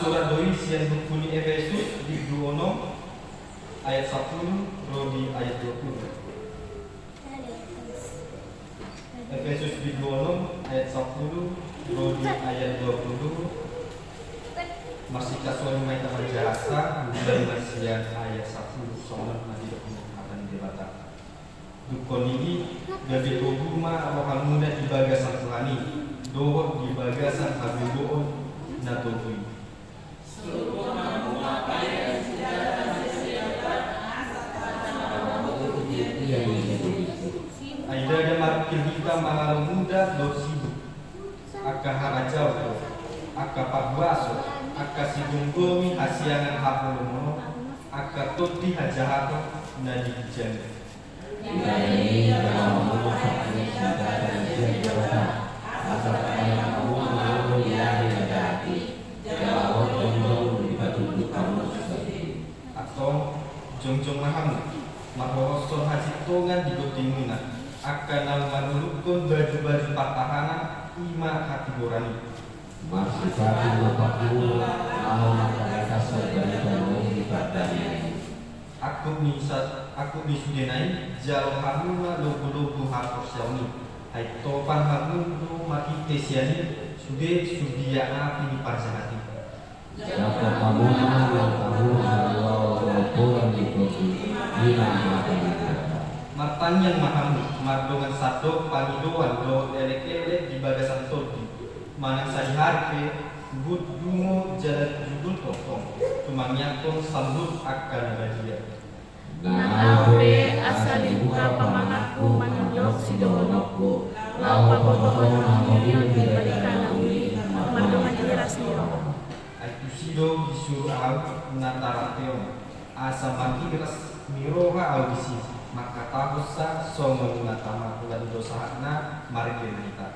surat doi sian bukuni Efesus di 26 ayat 10 Rodi ayat 20. Efesus di 26 ayat 10 Rodi ayat 20. Masih kasuan main taman jasa mulai masian ayat 10 soal nanti akan dibata. Dukon ini gabi toguma awak muda di bagasan Tuhan dohor di bagasan habiboon na togui. Aida ada markil kita malam muda dosibu aka harajau aka pagbaso aka sigunggomi hasiangan hapulumono aka toti hajahato na dijana. Ini kamu sakit saudara sejauh asal kamu mau lihat hati jauh jauh di batu kamu atau jongjong mahamu mahoson haji tongan di gotinguna akan manulukun baju-baju pertahanan ima hati borani masih satu bapakmu mau mereka sebagai kamu di badannya. Aku bisudenai jauh hamuna logo-logo hapus yauni hai topan hamundo mati tesiani sudia api di parjahati Jika kamu pulang di kopi martan yang mahamu mardongan sado panidoan do elek-elek di bagasan toldi manang sadiharke bud dungo jalan judul tokong tumangnyakon sambut akan bahagia. Nabe asal dibuka pamangatku manunjok sidonokku lau papotohon namobil dibalikan nauli mandongan jelas niro. Aitu sido disuruh au natarateon asa mangiras miroha audisi maka tahusa songon natama kulan dosahna margen kita.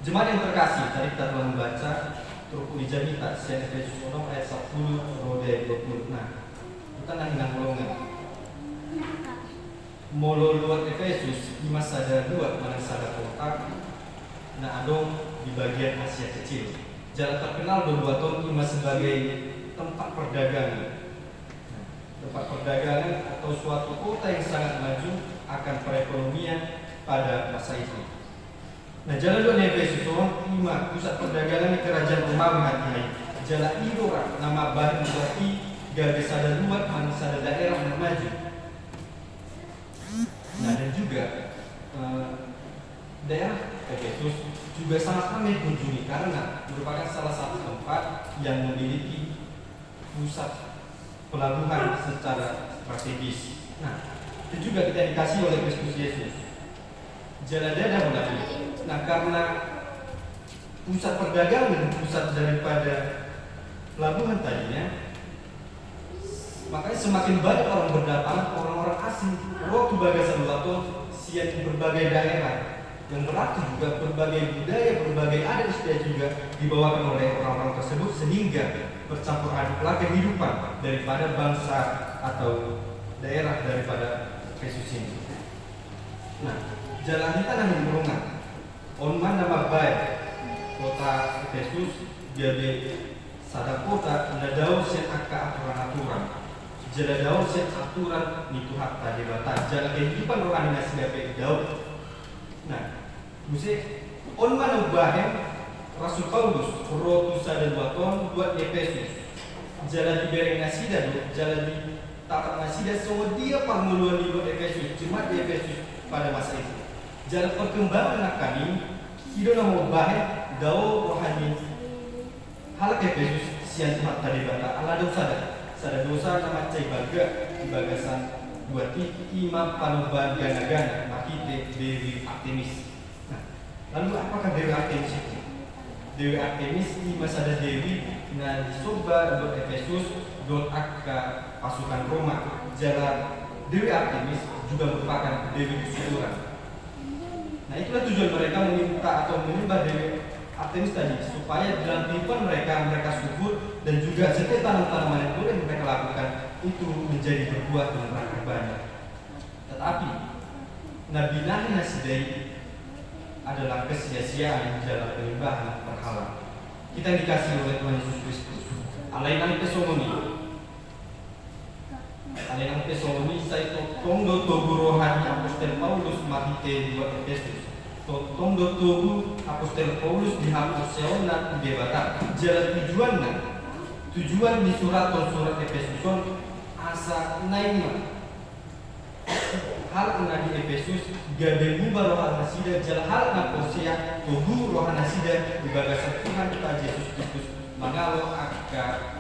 Jemaat yang terkasih, tadi kita telah membaca turku di Janita, sian Efesus 6 ayat 10 Rode 20. Nah, kita nang golongan molo luar Efesus di masa ada dua mana sada kota nah adong di bagian Asia kecil. Jalan terkenal dua tahun ini sebagai tempat perdagangan. Tempat perdagangan atau suatu kota yang sangat maju akan perekonomian pada masa itu. Nah, jalan dua Efesus lima pusat perdagangan di kerajaan Romawi hati-hati. Jalan Idora nama baru berarti gagal sada dua mana sada daerah yang maju. Nah, dan juga daerah Efesus juga sangat ramai kunjungi karena merupakan salah satu tempat yang memiliki pusat pelabuhan secara strategis. Nah, itu juga kita dikasih oleh Kristus Yesus. Jalan dadah mulai. Nah, karena pusat perdagangan, pusat daripada pelabuhan tadinya, makanya semakin banyak orang berdatangan, orang-orang asing. Waktu bagasan Lato, siap berbagai daerah, yang berarti juga berbagai budaya, berbagai adat istiadat juga dibawakan oleh orang-orang tersebut sehingga bercampur aduklah kehidupan daripada bangsa atau daerah daripada Yesus ini. Nah, jalan kita nang murungan. Onman nama baik kota Efesus jadi Sada kota na daw sen akka aturan-aturan. Jala daw sen aturan ni Tuhan tadi bata. Jala kehidupan rohani nasi dapat daw. Nah, musik on mana bahem Rasul Paulus rotu sada 2 ton buat Efesus. Jala diberi nasida do, jala di takat nasida semua dia pangmuluan di buat Efesus, jemaat di Efesus pada masa itu. Jala perkembangan kami, hidup nama bahem daw rohani hal Efesus sian Tuhan tadi bata. Allah sada dosa nama cai baga di bagasan buat imam panuban gana-gana makite Dewi Artemis. Nah, lalu apakah Dewi Artemis itu? Dewi Artemis di masa ada Dewi na disoba do Efesus do akka pasukan Roma. Jalan Dewi Artemis juga merupakan Dewi kesuburan. Nah, itulah tujuan mereka meminta atau menyembah Dewi Artemis tadi, supaya dalam kehidupan mereka subur dan juga setiap tanam-tanaman yang boleh mereka lakukan itu menjadi berbuah dengan berkah banyak. Tetapi Nabi Nahi Nasidai adalah kesia-siaan dalam penyembahan berhala. Kita dikasih oleh Tuhan Yesus Kristus. Alainang Tesalomi saya tongdo tobu rohani Apostel Paulus mahite buat Efesus. Tongdo tobu Apostel Paulus dihapus seonan debata. Jalan tujuan di surat Efesus asa naima. Hal na di Efesus gabe mubah rohan nasida jal hal na posea tubuh rohan nasida di bagasan Tuhan kita Yesus Kristus mangalo akka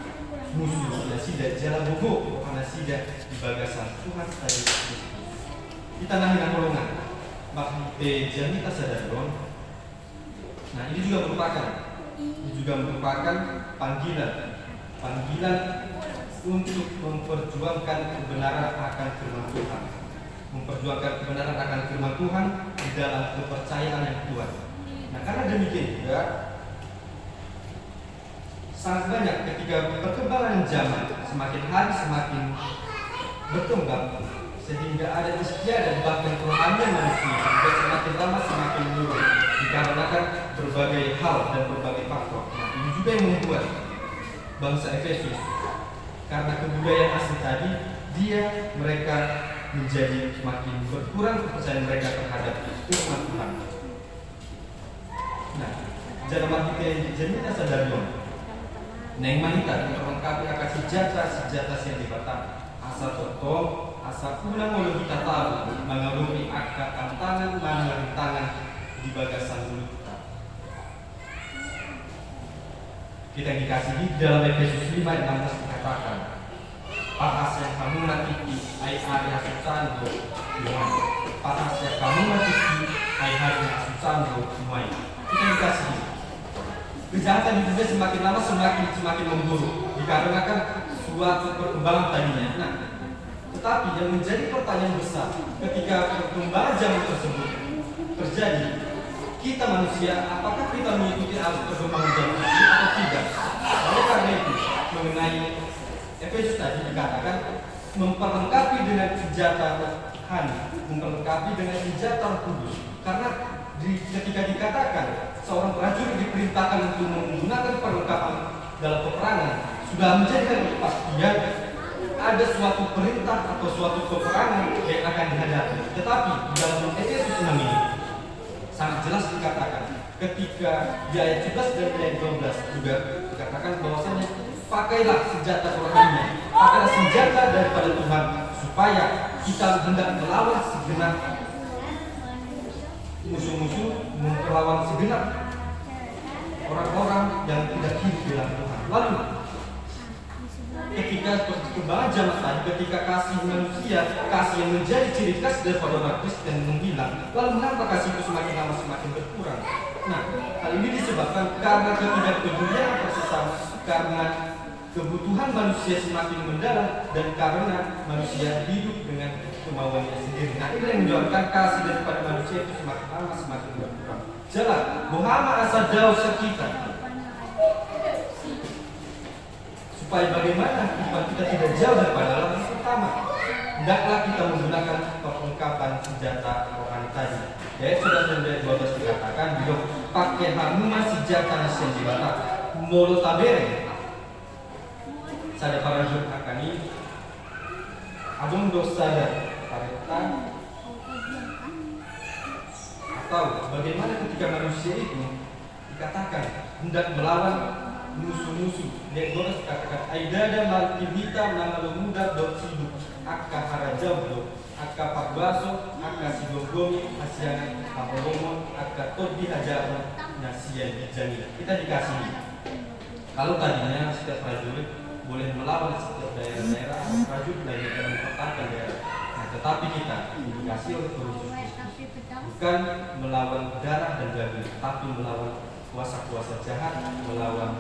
musuh nasida jala bobo rohan nasida di bagasan Tuhan kita Yesus Kristus. Kita nahi na golongan makite jamita sadaron. Nah, ini juga merupakan panggilan untuk memperjuangkan kebenaran akan firman Tuhan. Memperjuangkan kebenaran akan firman Tuhan di dalam kepercayaan yang kuat. Nah, karena demikian juga sangat banyak ketika perkembangan zaman semakin hari semakin berkembang sehingga ada istiadat bahkan kerohanian manusia juga semakin lama semakin menurun dikarenakan berbagai hal dan berbagai faktor. Nah, ini juga yang membuat bangsa Efesus karena kebudayaan asli tadi mereka menjadi semakin berkurang kepercayaan mereka terhadap firman Tuhan. Nah, jalan kita jemita sadarion. Neng manita memperlengkapi akan senjata yang dibatang. Asa contoh, asa ulang oleh kita tahu mengalami akar tantangan tangan di bagasan mulut kita. Kita dikasih di dalam Efesus 5:16 dikatakan. Pakas yang kamu matiki ai area susando semua. Pakas yang kamu matiki ai area susando semua. Kita dikasih. Kejahatan itu juga semakin lama semakin memburuk dikarenakan suatu perkembangan tadinya. Nah, tetapi yang menjadi pertanyaan besar ketika perkembangan zaman tersebut terjadi, kita manusia apakah kita mengikuti arus perkembangan zaman itu atau tidak? Oleh karena itu mengenai Efesus tadi dikatakan memperlengkapi dengan senjata rohani, memperlengkapi dengan senjata kudus. Karena ketika dikatakan seorang prajurit diperintahkan untuk menggunakan perlengkapan dalam peperangan, sudah menjadikan kepastian ada suatu perintah atau suatu peperangan yang akan dihadapi. Tetapi di dalam Efesus 6 ini sangat jelas dikatakan ketika di ayat 11 dan ayat 12 juga dikatakan bahwasanya pakailah senjata rohani, pakailah senjata daripada Tuhan supaya kita hendak melawan segenap musuh-musuh, melawan segenap orang-orang yang tidak hidup dalam Tuhan. Lalu ketika perkembangan zaman tadi, ketika kasih manusia, kasih yang menjadi ciri khas daripada umat Kristen menghilang, lalu mengapa kasih itu semakin lama semakin berkurang? Nah, hal ini disebabkan karena ketidakpedulian tersesat, karena kebutuhan manusia semakin mendalam dan karena manusia hidup dengan kemauannya sendiri. Nah, ini yang menyebabkan kasih daripada manusia itu semakin lama semakin berkurang. Jalan, Muhammad asa jauh kita supaya bagaimana kehidupan kita tidak jauh daripada Allah. Yang pertama, hendaklah kita menggunakan perlengkapan senjata rohani tadi. Ayat 12 dikatakan, "Bila pakai hamuma senjata nasihat dibata, molo tabere." sada parajuk akani adong dosa dan pareta, atau bagaimana ketika manusia itu dikatakan hendak melawan musuh-musuh. Dia boleh katakan aidada malkibita nama muda dot siduk akka harajabdo akka pagbaso akka sigogomi asiana kapolomon akka todi hajaran nasian dijani. Kita dikasih kalau tadinya setiap prajurit boleh melawan setiap daerah-daerah atau prajurit lainnya dalam mempertahankan daerah. Nah, tetapi kita dikasih oleh Tuhan Yesus bukan melawan darah dan daging, tapi melawan kuasa-kuasa jahat, melawan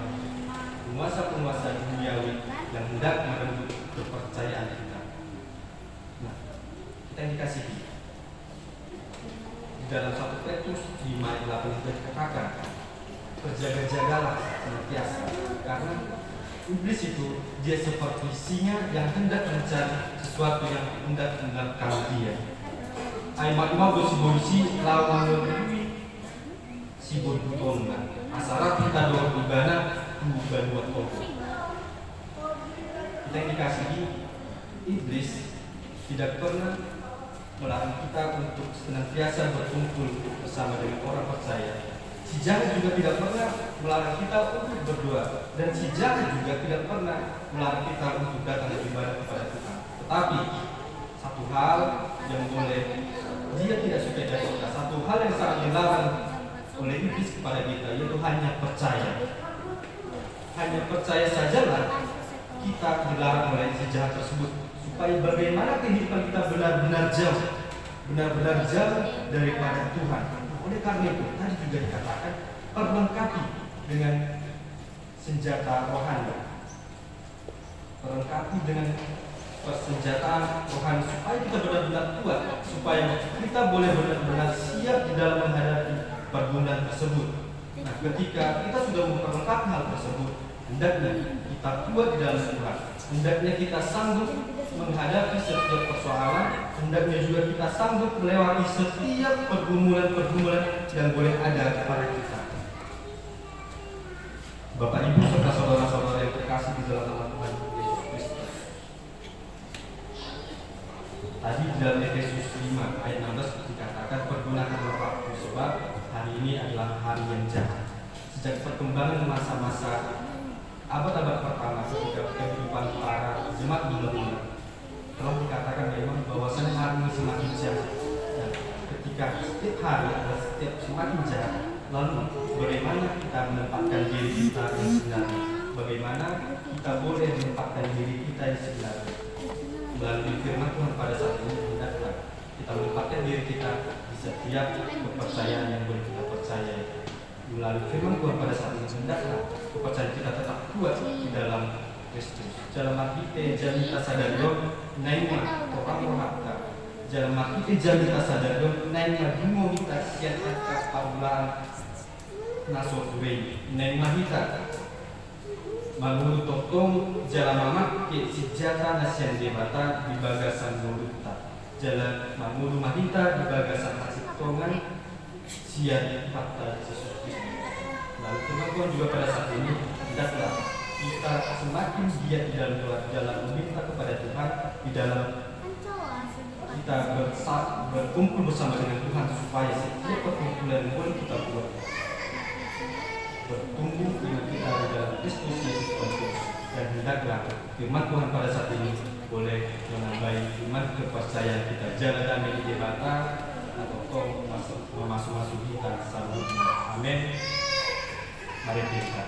penguasa-penguasa duniawi yang hendak merenggut kepercayaan kita. Nah, kita dikasihi di dalam 1 Petrus 5:8 dikatakan berjaga-jagalah senantiasa, karena iblis itu dia seperti singa yang hendak mencari sesuatu yang hendak menangkap dia. Ayat 5 bersibolisi lawan lebih sibuk butongan asarat kita doang ibana bukan buat toko. Kita yang dikasihi, iblis tidak pernah melarang kita untuk senantiasa berkumpul bersama dengan orang percaya. Si jahat juga tidak pernah melarang kita untuk berdoa, dan si jahat juga tidak pernah melarang kita untuk datang beribadah kepada Tuhan. Tetapi satu hal yang boleh dia tidak suka dari kita, satu hal yang sangat dilarang oleh iblis kepada kita, yaitu hanya percaya. Hanya percaya sajalah kita dilarang oleh si jahat tersebut, supaya bagaimana kehidupan kita benar-benar jauh daripada Tuhan. Oleh karena itu tadi juga dikatakan perlengkapi dengan senjata rohani, perlengkapi dengan persenjataan rohani supaya kita benar-benar kuat, supaya kita boleh benar-benar siap di dalam menghadapi pergumulan tersebut. Nah, ketika kita sudah memperlengkapi hal tersebut, hendaknya kita kuat di dalam Tuhan, hendaknya kita sanggup menghadapi setiap persoalan, hendaknya juga kita sanggup melewati setiap pergumulan-pergumulan yang boleh ada kepada kita. Bapak Ibu serta saudara-saudara yang terkasih di dalam nama Tuhan Yesus Kristus. Tadi di dalam Efesus 5 ayat 16 dikatakan pergunakanlah waktu, sebab hari ini adalah hari yang jahat. Sejak perkembangan masa-masa abad-abad pertama ketika kehidupan para jemaat mula-mula telah dikatakan memang bahwasanya hari ini semakin jahat, dan ketika setiap hari adalah setiap semakin jahat, lalu bagaimana kita menempatkan diri kita yang sebenarnya, bagaimana kita boleh menempatkan diri kita yang sebenarnya melalui firman Tuhan pada saat ini. Hendaklah kita menempatkan diri kita di setiap kepercayaan yang boleh kita percaya melalui firman Tuhan pada saat ini. Hendaklah kepercayaan kita tetap kuat di dalam Kristus. Dalam arti jamita sadarion naima orang rohaka. Dalam arti jamita sadarion naima dungo kita siat atas parulan nasodwe naima kita manulu totong jalan mamak ke sijata nasian debata di bagasan mulutta. Jalan manulu mahita di bagasan hasitongan siat fakta Yesus Kristus. Lalu teman-teman juga pada saat ini hendaklah kita semakin giat di dalam meminta kepada Tuhan, di dalam kita berkumpul bersama dengan Tuhan, supaya setiap perkumpulan yang boleh kita buat bertumbuh iman kita di dalam Kristus Yesus Kristus. Dan hendaklah firman Tuhan pada saat ini boleh menambahi iman kepercayaan kita. Jangan damai di bata atau kau masuk-masuk kita. Amin. Mari kita.